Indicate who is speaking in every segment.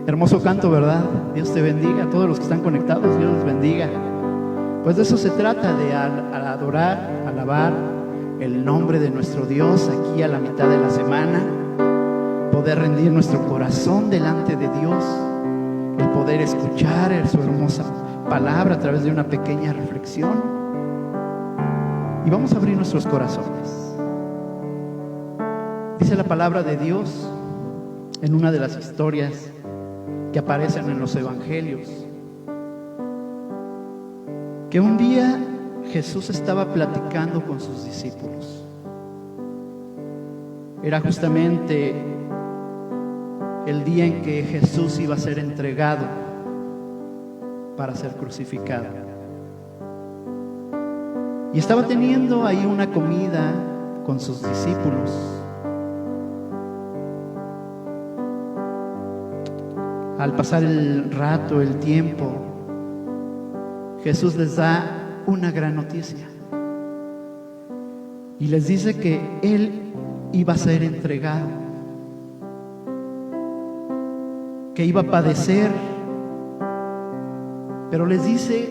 Speaker 1: Hermoso canto, ¿verdad? Dios te bendiga. A todos los que están conectados, Dios les bendiga. Pues de eso se trata, de adorar, alabar el nombre de nuestro Dios aquí a la mitad de la semana, poder rendir nuestro corazón delante de Dios, el poder escuchar su hermosa palabra a través de una pequeña reflexión. Y vamos a abrir nuestros corazones. Dice la palabra de Dios en una de las historias que aparecen en los evangelios, que un día Jesús estaba platicando con sus discípulos. Era justamente el día en que Jesús iba a ser entregado para ser crucificado. Y estaba teniendo ahí una comida con sus discípulos. Al pasar el rato, el tiempo, Jesús les da una gran noticia y les dice que Él iba a ser entregado, que iba a padecer, pero les dice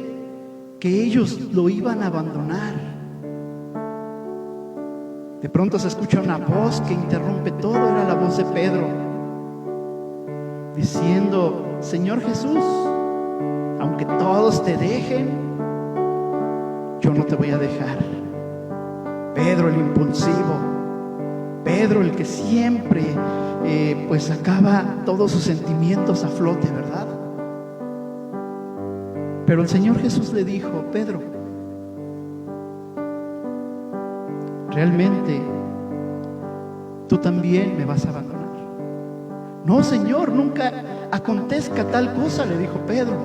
Speaker 1: que ellos lo iban a abandonar. De pronto se escucha una voz que interrumpe todo, era la voz de Pedro, diciendo: Señor Jesús, aunque todos te dejen, yo no te voy a dejar. Pedro el impulsivo, Pedro el que siempre pues sacaba todos sus sentimientos a flote, ¿verdad? Pero el Señor Jesús le dijo: Pedro, realmente tú también me vas a abandonar. No, Señor, nunca acontezca tal cosa, le dijo Pedro.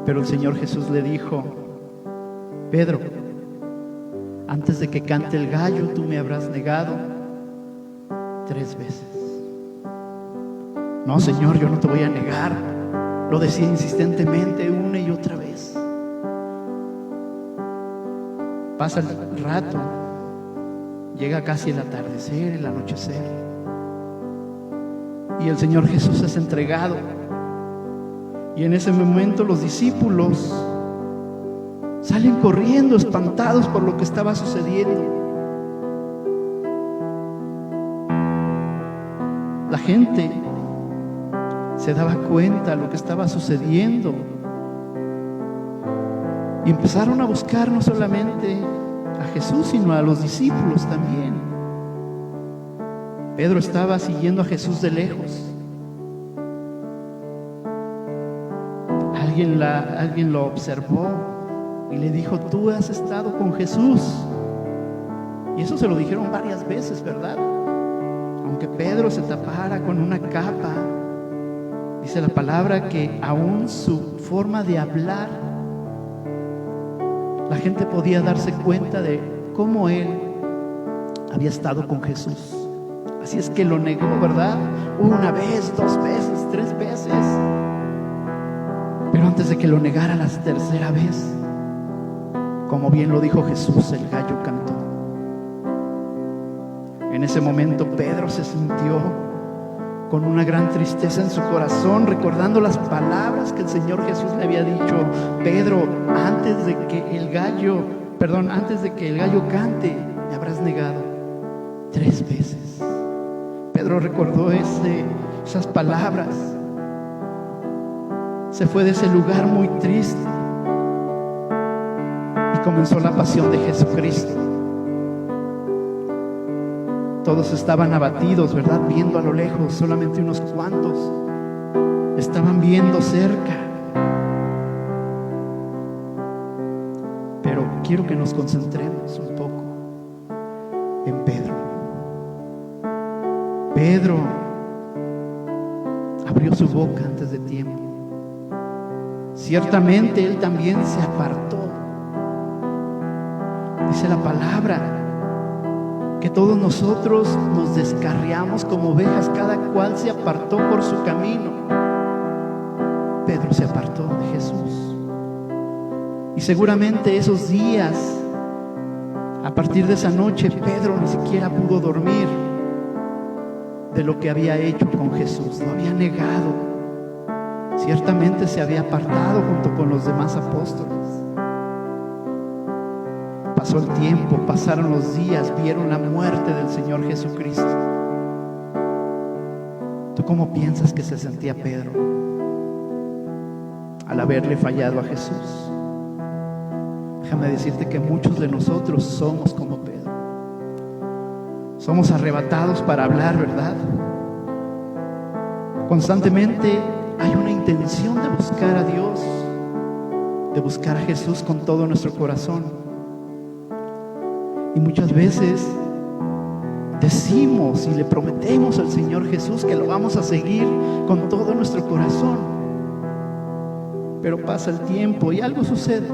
Speaker 1: Pero el Señor Jesús le dijo: Pedro, antes de que cante el gallo, tú me habrás negado 3 veces. No, Señor, yo no te voy a negar. Lo decía insistentemente una y otra vez. Pasa el rato, llega casi el atardecer, el anochecer, y el Señor Jesús es entregado. Y en ese momento los discípulos salen corriendo, espantados por lo que estaba sucediendo. La gente se daba cuenta de lo que estaba sucediendo y empezaron a buscar no solamente a Jesús, sino a los discípulos también. Pedro estaba siguiendo a Jesús de lejos. Alguien lo observó y le dijo: tú has estado con Jesús. Y eso se lo dijeron varias veces, ¿verdad? Aunque Pedro se tapara con una capa, dice la palabra que aún su forma de hablar, la gente podía darse cuenta de cómo él había estado con Jesús. Así es que lo negó, ¿verdad? 1 vez, 2 veces, 3 veces. Pero antes de que lo negara la tercera vez, como bien lo dijo Jesús, el gallo cantó. En ese momento Pedro se sintió con una gran tristeza en su corazón, recordando las palabras que el Señor Jesús le había dicho: Pedro, antes de que el gallo cante, me habrás negado 3 veces. Pedro recordó esas palabras. Se fue de ese lugar muy triste y comenzó la pasión de Jesucristo. Todos estaban abatidos, ¿verdad? Viendo a lo lejos, solamente unos cuantos estaban viendo cerca. Pero quiero que nos concentremos un poco en Pedro. Pedro abrió su boca antes de tiempo. Ciertamente él también se apartó. Dice la palabra que todos nosotros nos descarriamos como ovejas, cada cual se apartó por su camino. Pedro se apartó de Jesús. Y seguramente esos días, a partir de esa noche, Pedro ni siquiera pudo dormir de lo que había hecho con Jesús. Lo había negado. Ciertamente se había apartado junto con los demás apóstoles. Pasó el tiempo, pasaron los días, vieron la muerte del Señor Jesucristo. ¿Tú cómo piensas que se sentía Pedro al haberle fallado a Jesús? Déjame decirte que muchos de nosotros somos como Pedro. Somos arrebatados para hablar, ¿verdad? Constantemente hay una intención de buscar a Dios, de buscar a Jesús con todo nuestro corazón. Y muchas veces decimos y le prometemos al Señor Jesús que lo vamos a seguir con todo nuestro corazón. Pero pasa el tiempo y algo sucede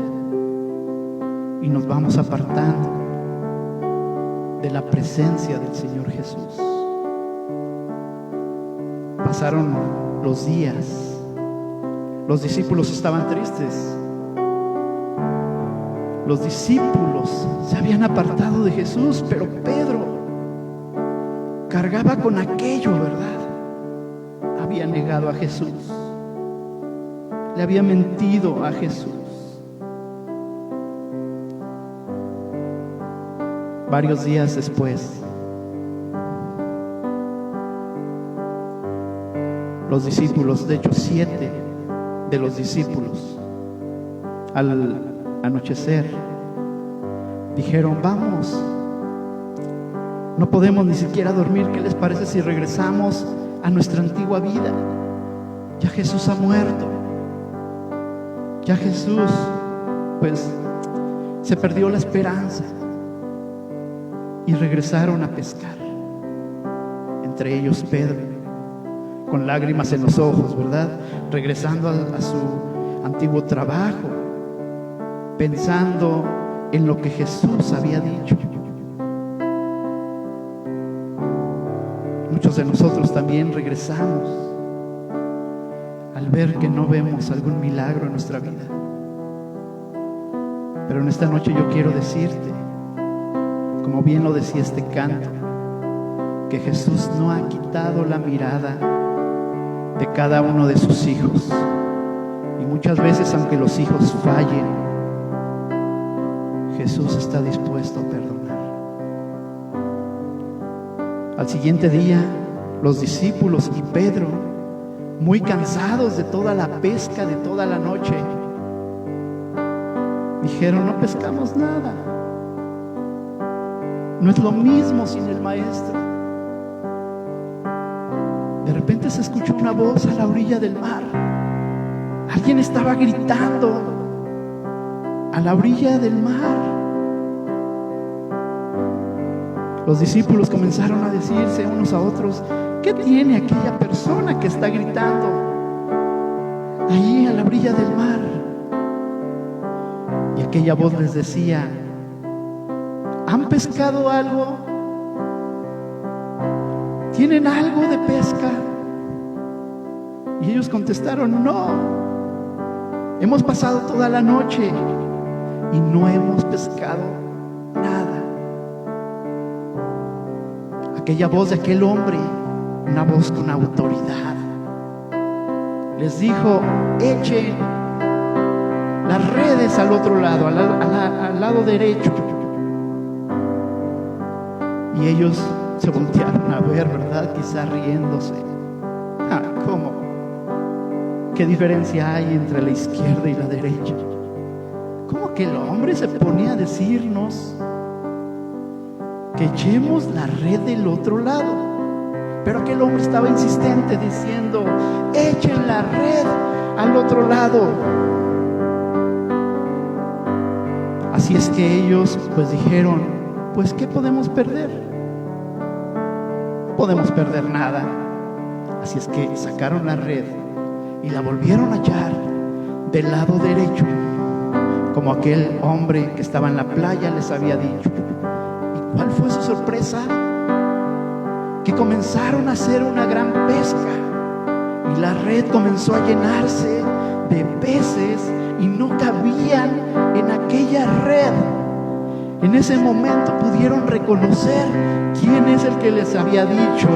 Speaker 1: y nos vamos apartando de la presencia del Señor Jesús. Pasaron los días, los discípulos estaban tristes. Los discípulos se habían apartado de Jesús, pero Pedro cargaba con aquello, ¿verdad? Había negado a Jesús, le había mentido a Jesús. Varios días después, los discípulos, de hecho 7 de los discípulos, al anochecer, dijeron: vamos, no podemos ni siquiera dormir. ¿Qué les parece si regresamos a nuestra antigua vida? Ya Jesús ha muerto. Ya Jesús, pues, se perdió la esperanza. Y regresaron a pescar. Entre ellos Pedro, con lágrimas en los ojos, ¿verdad? Regresando a su antiguo trabajo, pensando en lo que Jesús había dicho. Muchos de nosotros también regresamos al ver que no vemos algún milagro en nuestra vida. Pero en esta noche yo quiero decirte, como bien lo decía este canto, que Jesús no ha quitado la mirada de cada uno de sus hijos. Y muchas veces, aunque los hijos fallen, Jesús está dispuesto a perdonar. Al siguiente día, los discípulos y Pedro, muy cansados de toda la pesca de toda la noche, dijeron: no pescamos nada. No es lo mismo sin el Maestro. De repente se escuchó una voz a la orilla del mar. Alguien estaba gritando a la orilla del mar. Los discípulos comenzaron a decirse unos a otros: ¿qué tiene aquella persona que está gritando allí a la orilla del mar? Y aquella voz les decía: ¿han pescado algo? ¿Tienen algo de pesca? Y ellos contestaron: no, hemos pasado toda la noche y no hemos pescado nada. Aquella voz de aquel hombre, una voz con autoridad, les dijo: echen las redes al otro lado, al lado derecho. Y ellos se voltearon a ver, ¿verdad? Quizá riéndose. ¿Cómo? ¿Qué diferencia hay entre la izquierda y la derecha? ¿Cómo que el hombre se ponía a decirnos que echemos la red del otro lado? Pero aquel hombre estaba insistente diciendo: echen la red al otro lado. Así es que ellos pues dijeron: pues ¿qué podemos perder? No podemos perder nada. Así es que sacaron la red y la volvieron a echar del lado derecho, como aquel hombre que estaba en la playa les había dicho. ¿Y cuál fue su sorpresa? Que comenzaron a hacer una gran pesca y la red comenzó a llenarse de peces y no cabían en aquella red. En ese momento pudieron reconocer quién es el que les había dicho: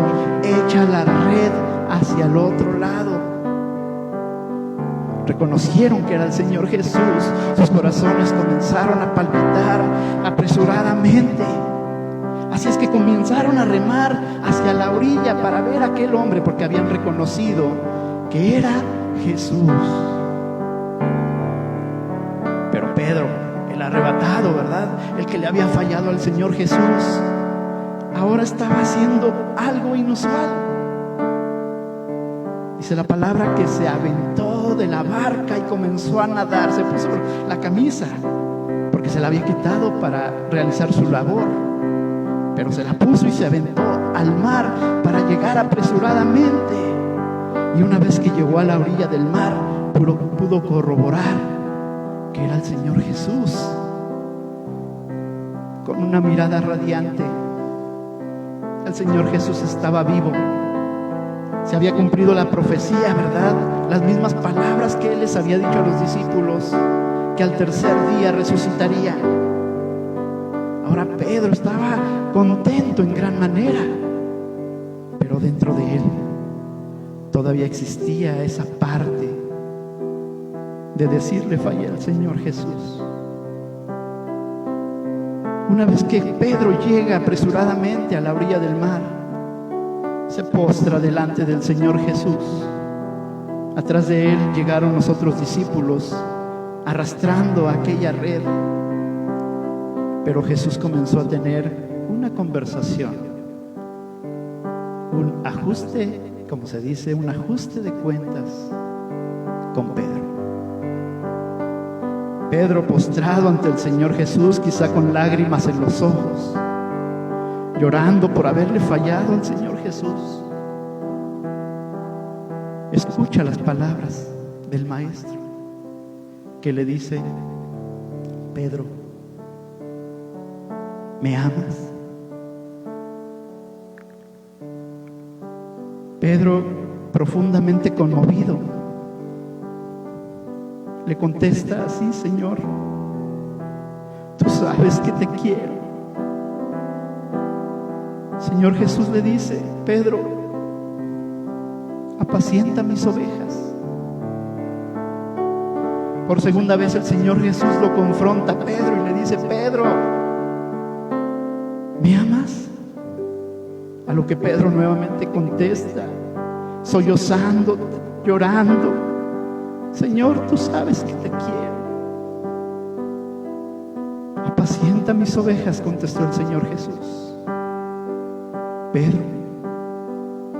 Speaker 1: echa la red hacia el otro lado. Reconocieron que era el Señor Jesús. Sus corazones comenzaron a palpitar apresuradamente. Así es que comenzaron a remar hacia la orilla para ver a aquel hombre, porque habían reconocido que era Jesús. Pero Pedro, el arrebatado, ¿verdad?, el que le había fallado al Señor Jesús, ahora estaba haciendo algo inusual. Dice la palabra que se aventó de la barca y comenzó a nadar. Se puso la camisa porque se la había quitado para realizar su labor, pero se la puso y se aventó al mar para llegar apresuradamente. Y una vez que llegó a la orilla del mar, pudo corroborar que era el Señor Jesús. Con una mirada radiante, el Señor Jesús estaba vivo. Se había cumplido la profecía, ¿verdad? Las mismas palabras que Él les había dicho a los discípulos, que al tercer día resucitaría. Ahora Pedro estaba contento en gran manera, pero dentro de él todavía existía esa parte de decirle: fallé al Señor Jesús. Una vez que Pedro llega apresuradamente a la orilla del mar, se postra delante del Señor Jesús. Atrás de él llegaron los otros discípulos arrastrando aquella red. Pero Jesús comenzó a tener una conversación, un ajuste, como se dice, un ajuste de cuentas con Pedro. Pedro, postrado ante el Señor Jesús, quizá con lágrimas en los ojos, llorando por haberle fallado al Señor Jesús, escucha las palabras del Maestro, que le dice: Pedro, ¿me amas? Pedro, profundamente conmovido, le contesta: sí, Señor, tú sabes que te quiero. Señor Jesús le dice: Pedro, apacienta mis ovejas. Por segunda vez el Señor Jesús lo confronta a Pedro y le dice: Pedro, ¿me amas? A lo que Pedro nuevamente contesta, sollozando, llorando: Señor, tú sabes que te quiero. Apacienta mis ovejas, contestó el Señor Jesús. Pedro,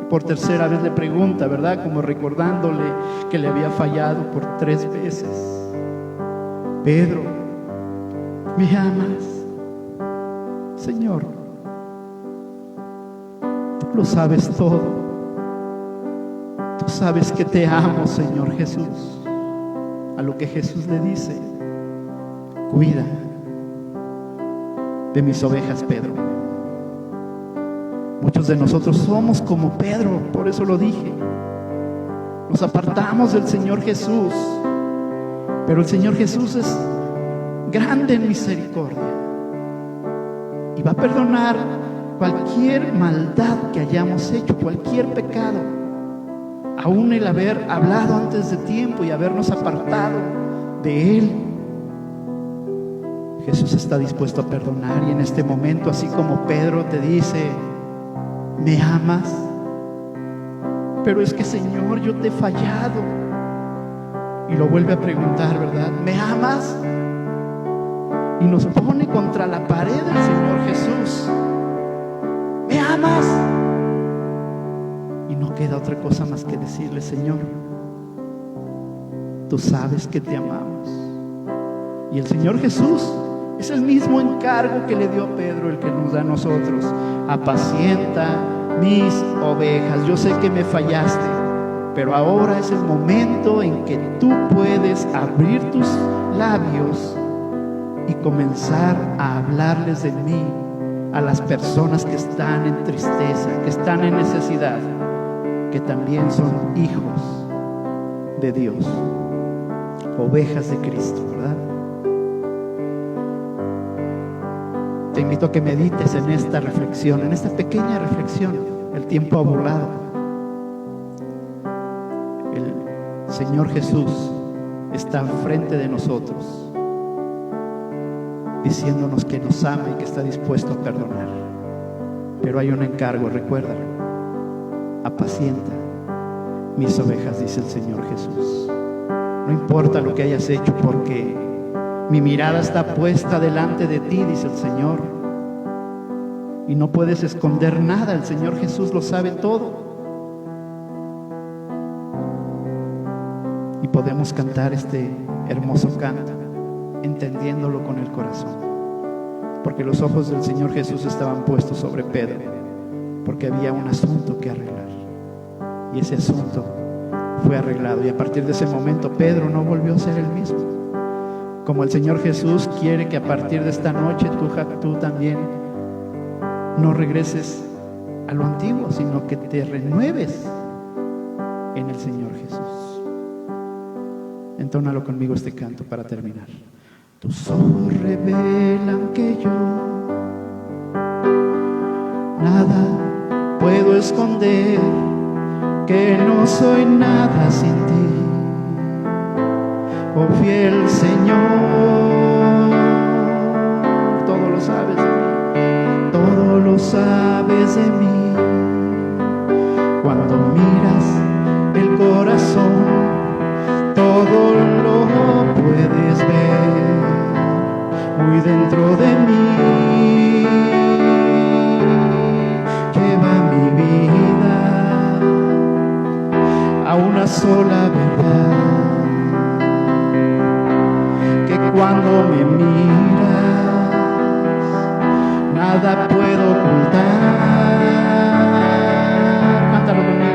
Speaker 1: por tercera vez le pregunta, ¿verdad?, como recordándole que le había fallado por 3 veces. Pedro, ¿me amas? Señor, tú lo sabes todo. Tú sabes que te amo, Señor Jesús. A lo que Jesús le dice: cuida de mis ovejas, Pedro. Muchos de nosotros somos como Pedro, por eso lo dije. Nos apartamos del Señor Jesús, pero el Señor Jesús es grande en misericordia y va a perdonar cualquier maldad que hayamos hecho, cualquier pecado, aún el haber hablado antes de tiempo y habernos apartado de Él. Jesús está dispuesto a perdonar, y en este momento, así como Pedro te dice: ¿me amas? Pero es que, Señor, yo te he fallado. Y lo vuelve a preguntar, ¿verdad? ¿Me amas? Y nos pone contra la pared el Señor Jesús: ¿me amas? Y no queda otra cosa más que decirle: Señor, tú sabes que te amamos. Y el Señor Jesús es el mismo encargo que le dio a Pedro, el que nos da a nosotros: apacienta mis ovejas. Yo sé que me fallaste, pero ahora es el momento en que tú puedes abrir tus labios y comenzar a hablarles de mí a las personas que están en tristeza, que están en necesidad, que también son hijos de Dios, ovejas de Cristo, ¿verdad? te invito a que medites en esta reflexión, en esta pequeña reflexión. El tiempo ha volado. El Señor Jesús está enfrente de nosotros, diciéndonos que nos ama y que está dispuesto a perdonar. Pero hay un encargo, recuérdalo: apacienta mis ovejas, dice el Señor Jesús. No importa lo que hayas hecho, porque mi mirada está puesta delante de ti, dice el Señor, y no puedes esconder nada. El Señor Jesús lo sabe todo. Y podemos cantar este hermoso canto entendiéndolo con el corazón, porque los ojos del Señor Jesús estaban puestos sobre Pedro, porque había un asunto que arreglar, y ese asunto fue arreglado. Y a partir de ese momento Pedro no volvió a ser el mismo. Como el Señor Jesús quiere que a partir de esta noche tú también no regreses a lo antiguo, sino que te renueves en el Señor Jesús. Entónalo conmigo este canto para terminar. Tus ojos revelan que yo nada puedo esconder, que no soy nada sin ti, oh fiel Señor. Todo lo sabes de mí, todo lo sabes de mí. Cuando miras el corazón, todo lo puedes ver muy dentro de mí. Lleva mi vida a una sola verdad, que cuando me miras nada puedo ocultar. Cántalo conmigo.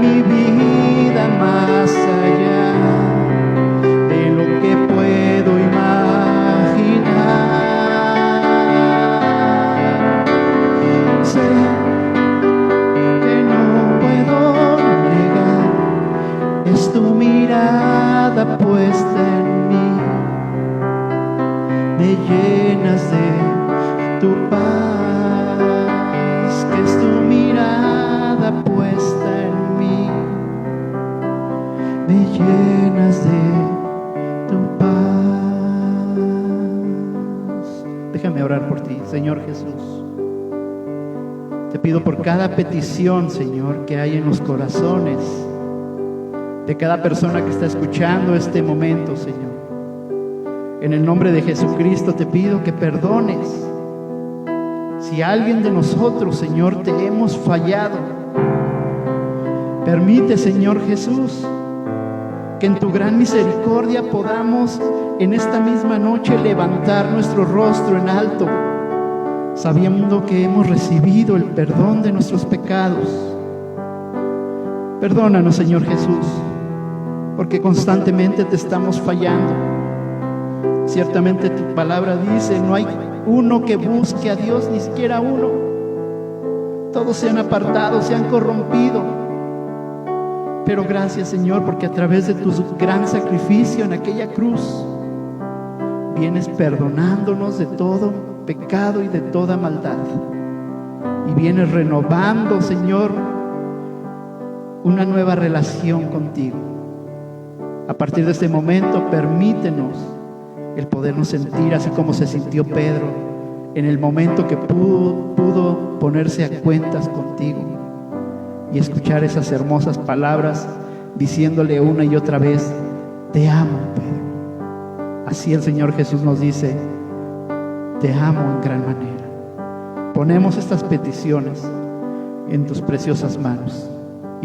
Speaker 1: Mi vida más allá de lo que puedo imaginar. Sé que no puedo negar, es tu mirada puesta en mí, me llenas de tu paz, que es tu mirada puesta en mí, me llenas de tu paz. Déjame orar por ti, Señor Jesús. Te pido por cada petición, Señor, que hay en los corazones de cada persona que está escuchando este momento, Señor. En el nombre de Jesucristo te pido que perdones si alguien de nosotros, Señor, te hemos fallado. Permite, Señor Jesús, que en tu gran misericordia podamos en esta misma noche levantar nuestro rostro en alto, sabiendo que hemos recibido el perdón de nuestros pecados. Perdónanos, Señor Jesús, porque constantemente te estamos fallando. Ciertamente tu palabra dice: no hay uno que busque a Dios, ni siquiera uno. Todos se han apartado, se han corrompido. Pero gracias, Señor, porque a través de tu gran sacrificio en aquella cruz vienes perdonándonos de todo pecado y de toda maldad, y vienes renovando, Señor, una nueva relación contigo. A partir de este momento, permítenos el podernos sentir así como se sintió Pedro en el momento que pudo ponerse a cuentas contigo y escuchar esas hermosas palabras diciéndole una y otra vez: te amo, Pedro. Así el Señor Jesús nos dice: te amo en gran manera. Ponemos estas peticiones en tus preciosas manos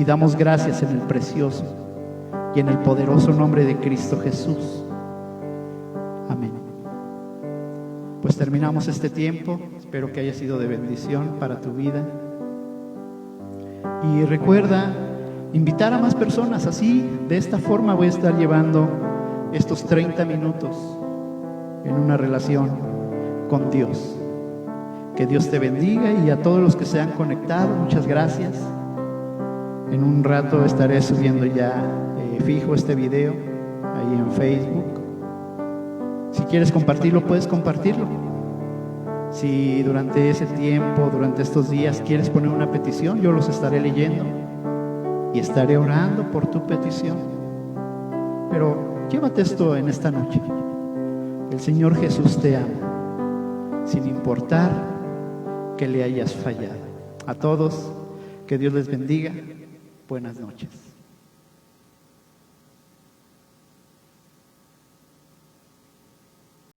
Speaker 1: y damos gracias en el precioso y en el poderoso nombre de Cristo Jesús. Amén. Pues terminamos este tiempo. Espero que haya sido de bendición para tu vida. Y recuerda invitar a más personas. Así, de esta forma voy a estar llevando estos 30 minutos en una relación con Dios. Que Dios te bendiga, y a todos los que se han conectado, muchas gracias. En un rato estaré subiendo ya fijo este video ahí en Facebook. Si quieres compartirlo, puedes compartirlo. Si durante ese tiempo, durante estos días, quieres poner una petición, yo los estaré leyendo y estaré orando por tu petición. Pero llévate esto en esta noche: el Señor Jesús te ama, sin importar que le hayas fallado. A todos, que Dios les bendiga. Buenas noches.